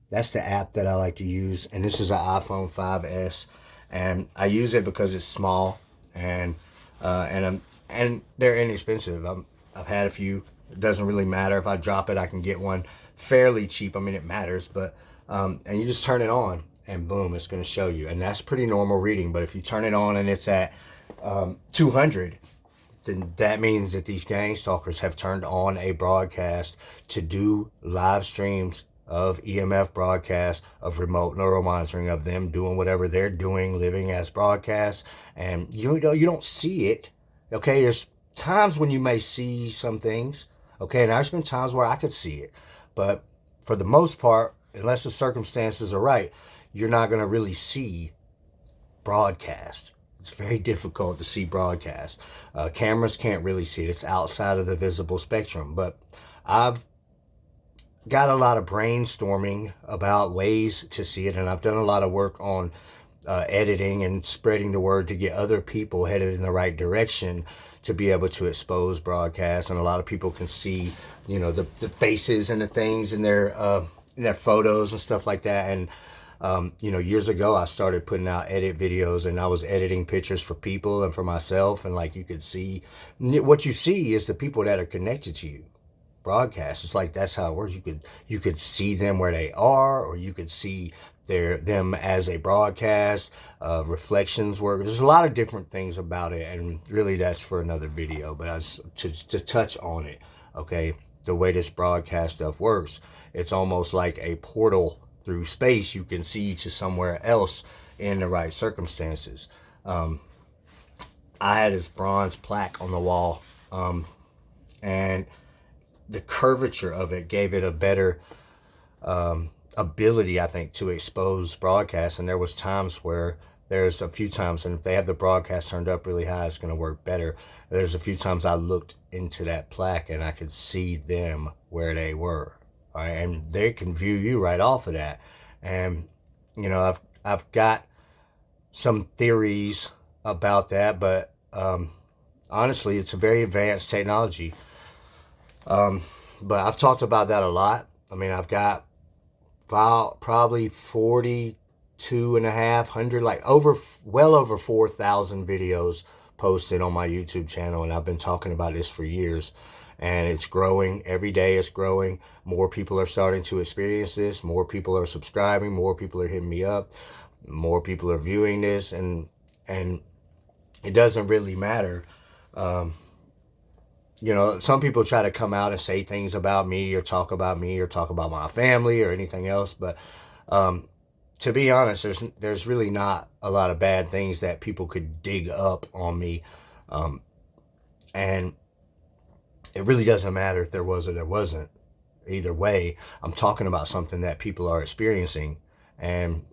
That's the app that I like to use, and this is an iPhone 5S, and I use it because it's small and and they're inexpensive. I've had a few. It doesn't really matter if I drop it. I can get one fairly cheap. I mean, it matters, but and you just turn it on, and boom, it's going to show you, and that's pretty normal reading. But if you turn it on and it's at 200, then that means that these gang stalkers have turned on a broadcast to do live streams of EMF broadcasts, of remote neural monitoring, of them doing whatever they're doing, living as broadcasts, and you don't see it. Okay, there's times when you may see some things. Okay, and there's been times where I could see it, but for the most part, unless the circumstances are right, you're not going to really see broadcast. It's very difficult to see broadcast. Cameras can't really see it. It's outside of the visible spectrum. But I've got a lot of brainstorming about ways to see it, and I've done a lot of work on editing and spreading the word to get other people headed in the right direction to be able to expose broadcasts. And a lot of people can see, the faces and the things in their photos and stuff like that. And years ago, I started putting out edit videos, and I was editing pictures for people and for myself. And like you could see, what you see is the people that are connected to you. Broadcast. It's like that's how it works. You could see them where they are, or you could see them as a broadcast. Reflections work. There's a lot of different things about it, and really that's for another video. But to touch on it, okay, the way this broadcast stuff works, it's almost like a portal through space. You can see to somewhere else in the right circumstances. I had this bronze plaque on the wall, and the curvature of it gave it a better ability, I think, to expose broadcasts. And there's a few times, and if they have the broadcast turned up really high, it's going to work better. There's a few times I looked into that plaque and I could see them where they were. All right, and they can view you right off of that. And I've got some theories about that, but honestly, it's a very advanced technology. But I've talked about that a lot. I mean, I've got about probably 42 and a half hundred, well over 4,000 videos posted on my YouTube channel. And I've been talking about this for years, and it's growing every day. It's growing. More people are starting to experience this. More people are subscribing. More people are hitting me up. More people are viewing this, and it doesn't really matter. Some people try to come out and say things about me or talk about my family or anything else. But to be honest, there's really not a lot of bad things that people could dig up on me. And it really doesn't matter if there was or there wasn't. Either way, I'm talking about something that people are experiencing. And,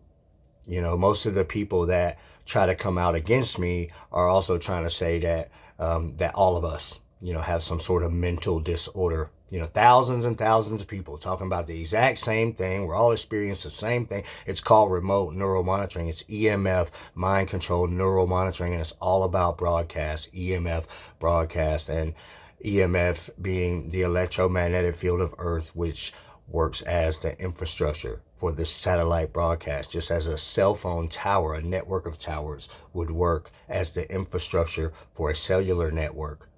most of the people that try to come out against me are also trying to say that that all of us, have some sort of mental disorder. Thousands and thousands of people talking about the exact same thing. We're all experiencing the same thing. It's called remote neural monitoring. It's EMF, mind controlled neural monitoring, and it's all about broadcast, EMF broadcast, and EMF being the electromagnetic field of Earth, which works as the infrastructure for the satellite broadcast, just as a cell phone tower, a network of towers, would work as the infrastructure for a cellular network.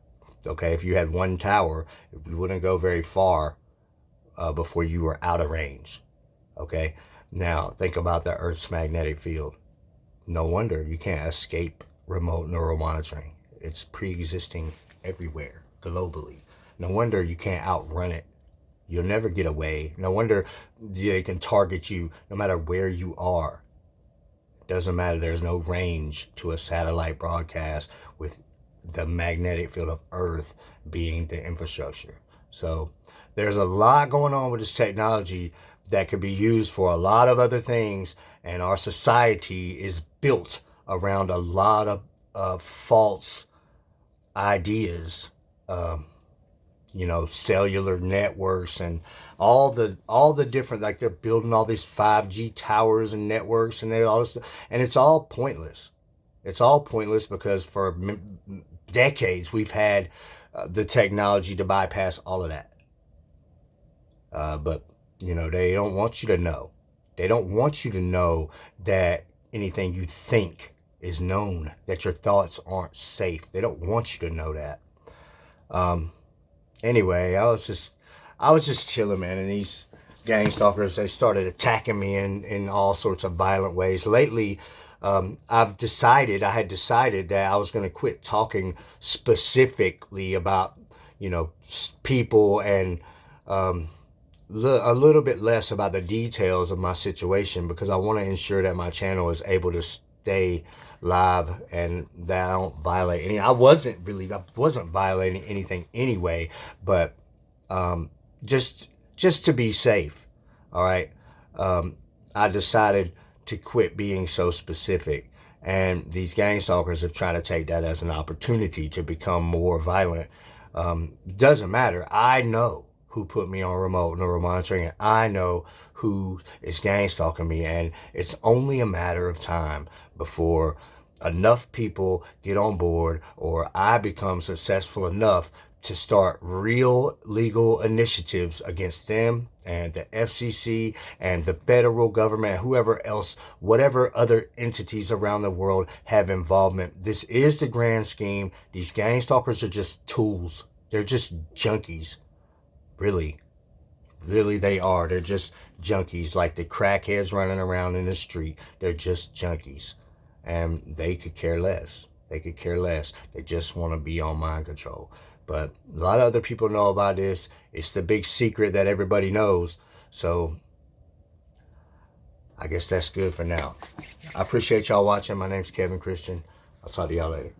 Okay, if you had one tower, you wouldn't go very far before you were out of range. Okay, now think about the Earth's magnetic field. No wonder you can't escape remote neural monitoring. It's pre-existing everywhere, globally. No wonder you can't outrun it. You'll never get away. No wonder they can target you no matter where you are. Doesn't matter. There's no range to a satellite broadcast with the magnetic field of Earth being the infrastructure. So there's a lot going on with this technology that could be used for a lot of other things. And our society is built around a lot of false ideas, cellular networks and all the different, like they're building all these 5G towers and networks and all this stuff, and it's all pointless. It's all pointless because for decades we've had the technology to bypass all of that. But they don't want you to know. They don't want you to know that anything you think is known, that your thoughts aren't safe. They don't want you to know that. Um, anyway, I was just chilling, man, and these gang stalkers, they started attacking me in all sorts of violent ways. Lately, I had decided that I was going to quit talking specifically about, people, and um, a little bit less about the details of my situation, because I want to ensure that my channel is able to stay live and that I don't violate any. I wasn't violating anything anyway, but um, just just to be safe. All right, I decided to quit being so specific, and these gang stalkers have tried to take that as an opportunity to become more violent. Doesn't matter. I know who put me on remote neural monitoring, and I know who is gang stalking me, and it's only a matter of time before enough people get on board, or I become successful enough to start real legal initiatives against them and the FCC and the federal government, whoever else, whatever other entities around the world have involvement. This is the grand scheme. These gang stalkers are just tools. They're just junkies. Really. Really, they are. They're just junkies, like the crackheads running around in the street. They're just junkies. And they could care less. They could care less. They just want to be on mind control. But a lot of other people know about this. It's the big secret that everybody knows. So I guess that's good for now. I appreciate y'all watching. My name's Kevin Christian. I'll talk to y'all later.